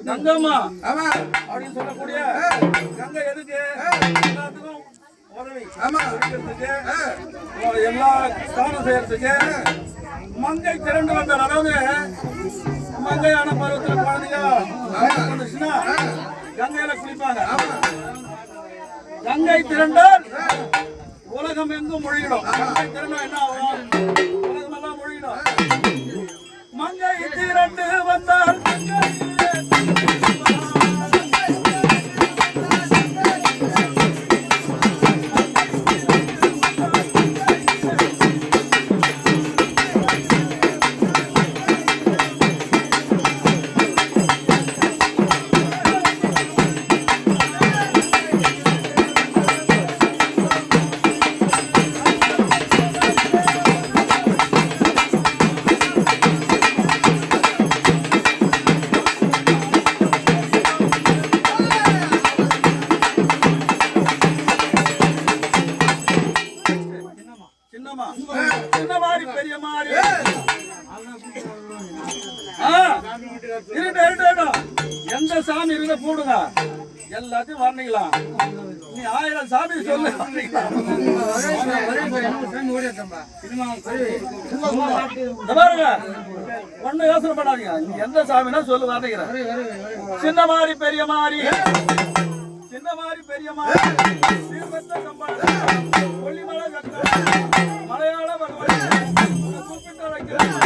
கங்கம்மா அப்படின்னு சொல்லக்கூடிய கங்கை எதுக்கு எல்லாத்துக்கும் உதவி எல்லா ஸ்நானம் செய்யறதுக்கு மங்கை திரண்டு வந்தார். அதாவது மங்கையான பருவத்தில் குழந்தைங்க வந்துச்சுன்னா கங்கையில குளிப்பாங்க. கங்கை திரண்டால் உலகம் எங்கும் மொழியிடும். மங்கை திரண்டா என்ன ஆகும்? உலகம் எல்லாம் மொழியிடும். மங்கை திரண்டு வந்தால் எந்த சாமி இருந்த போடுங்க எல்லாத்தையும் வர்ணிக்கலாம். நீ 1000 சாமி சொல்லு பாருங்க. ஒண்ணு யோசனை பண்ணாதீங்க. நீ எந்த சாமினா சொல்லு வர்ணிக்கிறேன். சின்ன மாதிரி பெரிய மாதிரி சின்ன மாதிரி பெரிய மாதிரி கொல்லிமலை மலையாள பகவான் கூப்பிட்டு வைக்கிறேன்.